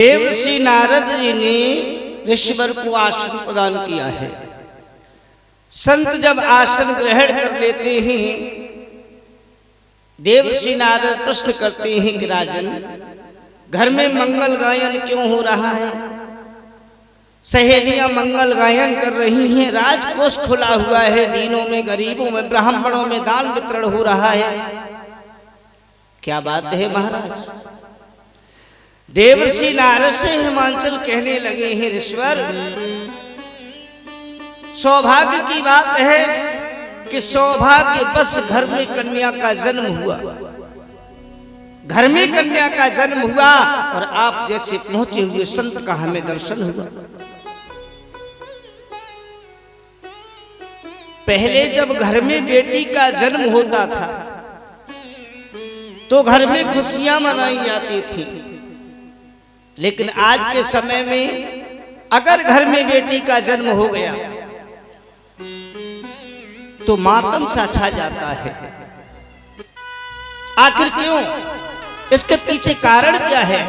देवर्षि नारद जी ने ऋषिवर को आसन प्रदान किया है। संत जब आसन ग्रहण कर लेते हैं, देवर्षि नारद प्रश्न करते हैं कि राजन, घर में मंगल गायन क्यों हो रहा है? सहेलियां मंगल गायन कर रही हैं, राजकोष खुला हुआ है, दीनों में, गरीबों में, ब्राह्मणों में दान वितरण हो रहा है। क्या बात है महाराज? देवर्षि नारद से हिमांचल कहने लगे हैं, ऋषिवर, सौभाग्य की बात है कि सौभाग्य बस घर में कन्या का जन्म हुआ, घर में कन्या का जन्म हुआ और आप जैसे पहुंचे हुए संत का हमें दर्शन हुआ। पहले जब घर में बेटी का जन्म होता था तो घर में खुशियां मनाई जाती थी, लेकिन आज के समय में अगर घर में बेटी का जन्म हो गया तो मातम सा छा जाता है। आखिर क्यों? इसके पीछे कारण क्या है?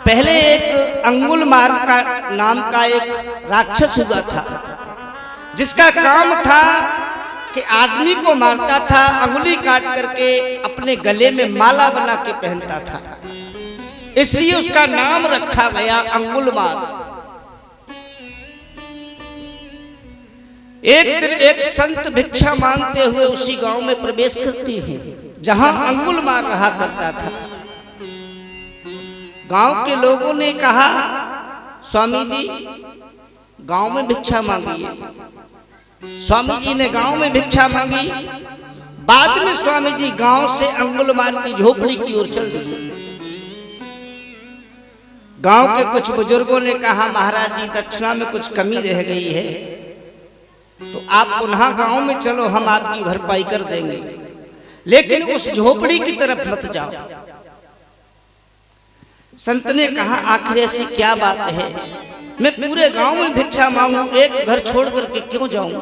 पहले एक अंगुलमाल का नाम का एक राक्षस हुआ था, जिसका काम था कि आदमी को मारता था, अंगुली काट करके अपने गले में माला बना के पहनता था, इसलिए उसका नाम रखा गया अंगुलमाल। एक दिन एक संत भिक्षा मांगते हुए उसी गांव में प्रवेश करते हैं जहां अंगुलमाल रहा करता था। गांव के लोगों ने कहा, स्वामी जी गांव में भिक्षा मांगिए। स्वामी जी ने गांव में भिक्षा मांगी। बाद में स्वामी जी गांव से अंगुलमाल की झोपड़ी की ओर चल दिए। गांव के कुछ बुजुर्गों ने कहा, महाराज जी दक्षिणा में कुछ कमी रह गई है तो आप पुनः गांव में चलो, हम आपकी भरपाई कर देंगे, लेकिन उस झोपड़ी की तरफ मत जाओ। संत ने कहा, आखिर ऐसी क्या बात है? मैं पूरे गांव में भिक्षा मांगू, एक घर छोड़ करके क्यों जाऊं?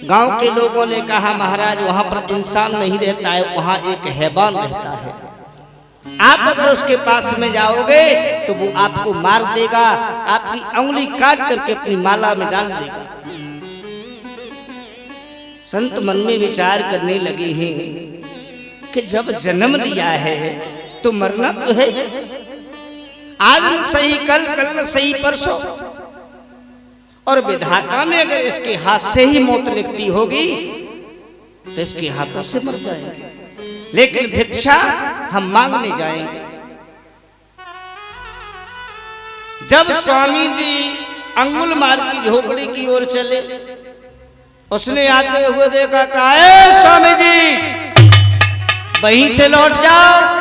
गांव के लोगों ने कहा, महाराज वहां पर इंसान नहीं रहता है, वहां एक हैवान रहता है। आप अगर उसके पास में जाओगे तो वो आपको मार देगा, आपकी उंगली काट करके अपनी माला में डाल देगा। संत मन में विचार करने लगे हैं कि जब जन्म लिया है तो मरना तो है, आज न सही कल, कल न सही परसों, और विधाता ने अगर इसके हाथ से ही मौत लिखती होगी तो इसके हाथों से मर जाएंगे, लेकिन भिक्षा हम मांगने जाएंगे। जब स्वामी जी अंगुलमाल की झोपड़ी की ओर चले, उसने आते हुए देखा, कहा, स्वामी जी वहीं से लौट जाओ।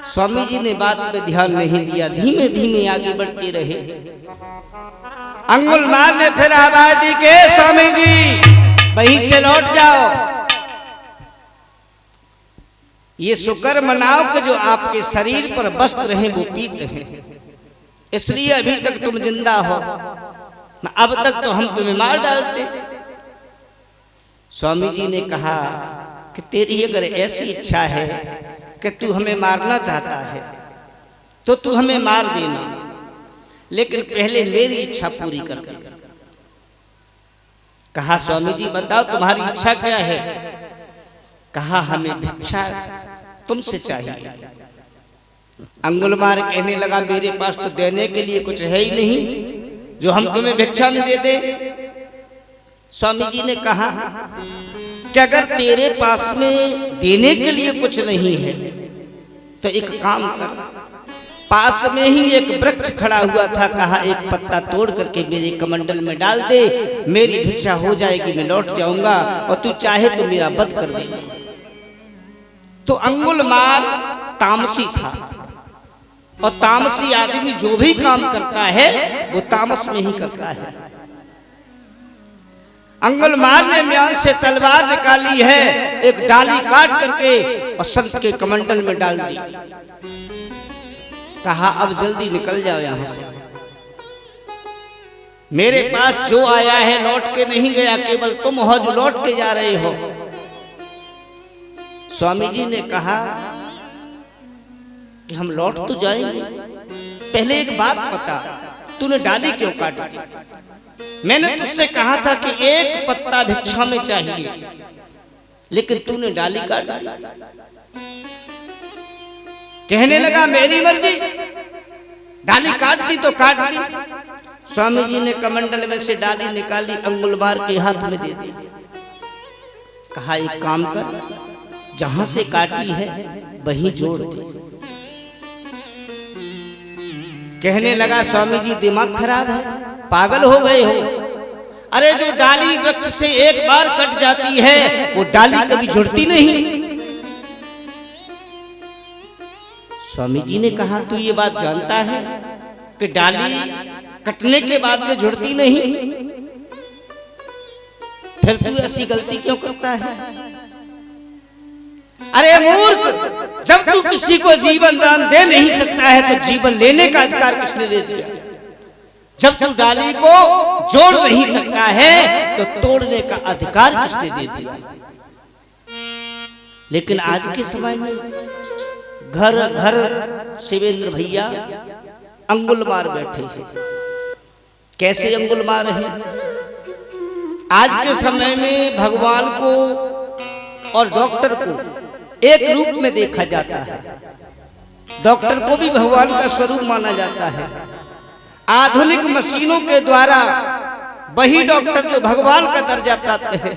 स्वामी जी ने बात पे ध्यान नहीं दिया, धीमे धीमे आगे बढ़ते रहे। अंगुलमाल ने फिर आवाज दी के, स्वामी जी वहीं से लौट जाओ। ये शुक्र मनाओ कि जो आपके शरीर पर वस्त्र हैं वो पीत हैं, इसलिए अभी तक तुम जिंदा हो, अब तक तो हम तुम्हें मार डालते। स्वामी जी ने कहा कि तेरी अगर ऐसी इच्छा है कि तू हमें मारना चाहता है तो तू हमें मार देना, लेकिन पहले मेरी इच्छा पूरी कर दे। कहा, स्वामी जी बताओ तुम्हारी इच्छा क्या है? कहा, हमें भिक्षा तुमसे चाहिए। अंगुलमाल कहने लगा, मेरे पास तो देने के लिए कुछ है ही नहीं जो हम तुम्हें भिक्षा में दे दें। स्वामी जी ने कहा कि अगर तेरे पास में देने के लिए कुछ नहीं है तो एक काम कर, पास में ही एक वृक्ष खड़ा हुआ था, कहा एक पत्ता तोड़ करके मेरे कमंडल में डाल दे, मेरी भिक्षा हो जाएगी, मैं लौट जाऊंगा, और तू चाहे तो मेरा वध कर दे। तो अंगुलमाल तामसी था, और तामसी आदमी जो भी काम करता है वो तामस में ही करता है। अंगुलमाल ने म्यान से तलवार निकाली है, एक डाली काट करके और संत के कमंडल में डाल दी। कहा, अब जल्दी निकल जाओ यहां से, मेरे पास जो आया है लौट के नहीं गया, केवल तुम हो जो लौट के जा रहे हो। स्वामी जी ने कहा कि हम लौट तो जाएंगे, पहले एक बात बता, तूने डाली क्यों काट दी? मैंने तुझसे कहा था कि एक पत्ता भिक्षा में चाहिए, लेकिन तूने डाली काट दी। कहने लगा मेरी मर्जी, डाली काट दी तो काट दी। स्वामी जी ने कमंडल में से डाली निकाली, अंगुलमार के हाथ में दे दी। कहा एक काम कर, जहां से काटी है वहीं जोड़ दे। कहने लगा स्वामी जी दिमाग खराब है, पागल हो गए हो? अरे जो डाली वृक्ष से एक बार कट जाती है वो डाली कभी जुड़ती नहीं। स्वामी जी ने कहा तू ये बात जानता है कि डाली कटने के बाद में जुड़ती नहीं, फिर तू ऐसी गलती क्यों करता है? अरे मूर्ख, जब तू किसी को जीवन दान दे नहीं सकता है तो जीवन लेने का अधिकार किसने दे दिया? जब तू डाली को जोड़ नहीं सकता है तो तोड़ने का अधिकार किसने दे दिया? लेकिन आज के समय में घर घर शिवेंद्र भैया अंगुलमार बैठे हैं। कैसे अंगुलमार हैं? आज के समय में भगवान को और डॉक्टर को एक रूप में देखा जाता है। डॉक्टर को भी भगवान का स्वरूप माना जाता है। आधुनिक मशीनों के द्वारा वही डॉक्टर जो भगवान का दर्जा प्राप्त है,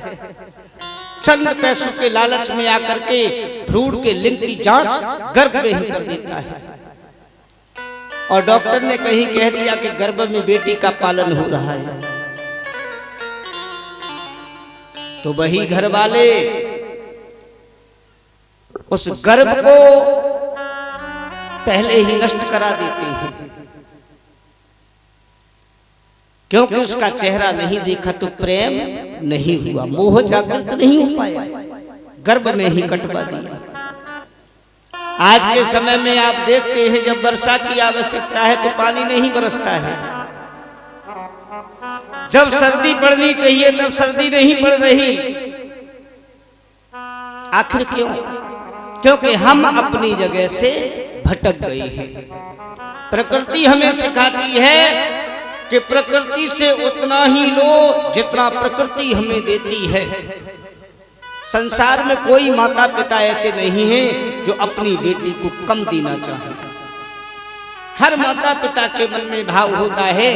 चंद पैसों के लालच में आकर के भ्रूण के लिंग की जांच गर्भ में ही कर देता है। और डॉक्टर ने कहीं कह दिया कि गर्भ में बेटी का पालन हो रहा है, तो वही घर वाले उस गर्भ को पहले ही नष्ट करा देते हैं, क्योंकि उसका चेहरा नहीं देखा तो प्रेम नहीं हुआ, मोह जागृत नहीं हो पाया, गर्भ में ही कटवा दिया। आज के समय में आप देखते हैं जब वर्षा की आवश्यकता है तो पानी नहीं बरसता है, जब सर्दी पड़नी चाहिए तब सर्दी नहीं पड़ रही। आखिर क्यों? क्योंकि हम अपनी जगह से भटक गए हैं। प्रकृति हमें सिखाती है कि प्रकृति से उतना ही लो जितना प्रकृति हमें देती है। संसार में कोई माता पिता ऐसे नहीं है जो अपनी बेटी को कम देना चाहे। हर माता पिता के मन में भाव होता है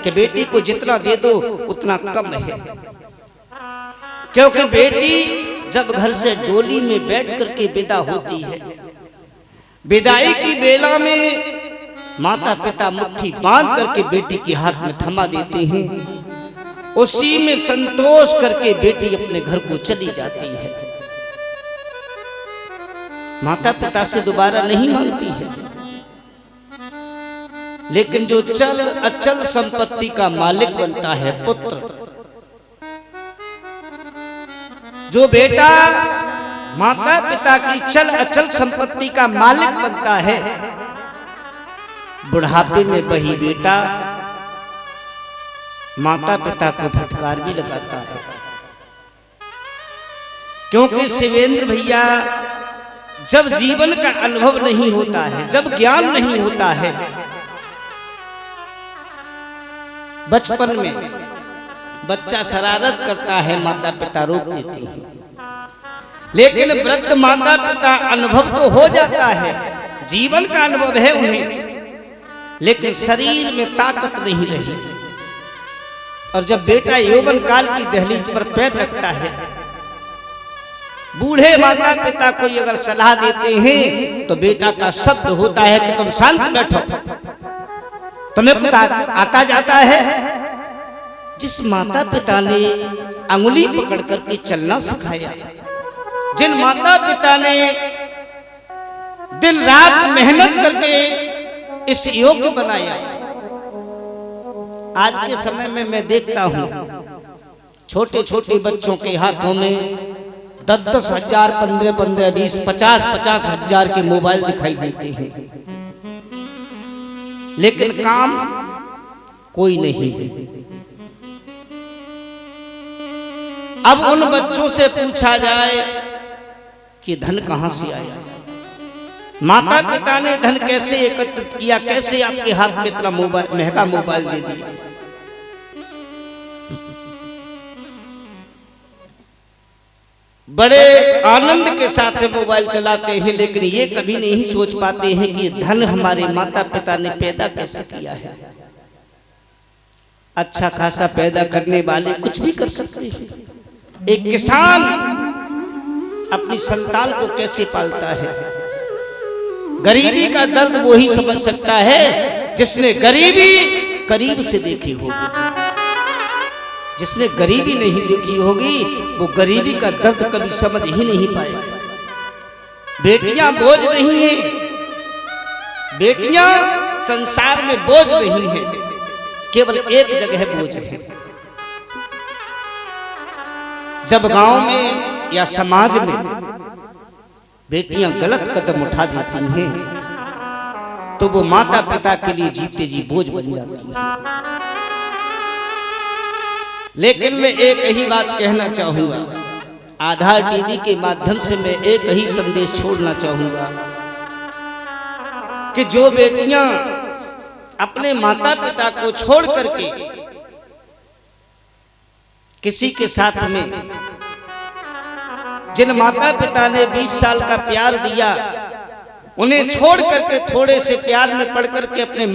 कि बेटी को जितना दे दो उतना कम है, क्योंकि बेटी जब घर से डोली में बैठ करके विदा होती है, विदाई की बेला में माता पिता मुट्ठी बांध करके बेटी के हाथ में थमा देते हैं, उसी में संतोष करके बेटी अपने घर को चली जाती है, माता पिता से दोबारा नहीं मांगती है। लेकिन जो चल अचल संपत्ति का मालिक बनता है पुत्र, जो बेटा माता पिता की चल अचल संपत्ति का मालिक बनता है, बुढ़ापे में वही बेटा माता पिता को फटकार भी लगाता है। क्योंकि शिवेंद्र भैया जब जीवन का अनुभव नहीं होता है, जब ज्ञान नहीं होता है, बचपन में बच्चा शरारत करता है, माता पिता रोक देते हैं, लेकिन वृद्ध माता पिता अनुभव तो हो जाता है, जीवन का अनुभव है उन्हें, लेकिन शरीर में ताकत नहीं रही। और जब बेटा यौवन काल की दहलीज पर पैर रखता है, बूढ़े माता पिता को अगर सलाह देते हैं तो बेटा का शब्द होता है कि तुम शांत बैठो, तुम्हें कुछ आता जाता है। जिस माता पिता ने अंगुली पकड़ करके चलना सिखाया, जिन माता पिता ने दिन रात मेहनत करके इस योग्य बनाया, आज के समय में मैं देखता हूं छोटे छोटे बच्चों के हाथों में 10-10 हजार, 15-15, 20, 50-50 हजार के मोबाइल दिखाई देते हैं, लेकिन काम कोई नहीं है। अब उन बच्चों से पूछा जाए कि धन कहां से आया, माता पिता ने धन कैसे एकत्रित किया, कैसे आपके हाथ में इतना मोबाइल, महंगा मोबाइल दे दिया। बड़े आनंद के साथ मोबाइल चलाते हैं, लेकिन ये कभी नहीं सोच पाते हैं कि धन हमारे माता पिता ने पैदा कैसे किया है। अच्छा खासा पैदा करने वाले कुछ भी कर सकते हैं। एक किसान अपनी संतान को कैसे पालता है, गरीबी का दर्द वो ही समझ सकता है जिसने गरीबी करीब से देखी होगी। जिसने गरीबी नहीं देखी होगी वो गरीबी का दर्द कभी समझ ही नहीं पाएगा। बेटियां बोझ नहीं है, बेटियां संसार में बोझ नहीं है, केवल एक जगह बोझ है। जब गांव में या समाज में बेटियां गलत कदम उठा देती हैं तो वो माता पिता के लिए जीते जी बोझ बन जाती हैं। लेकिन मैं एक ही बात कहना चाहूंगा, आधार टीवी के माध्यम से मैं एक ही संदेश छोड़ना चाहूंगा कि जो बेटियां अपने माता पिता को छोड़ करके किसी के साथ में, जिन माता पिता ने 20 साल का प्यार दिया, उन्हें छोड़ करके थोड़े से प्यार में पड़ करके अपने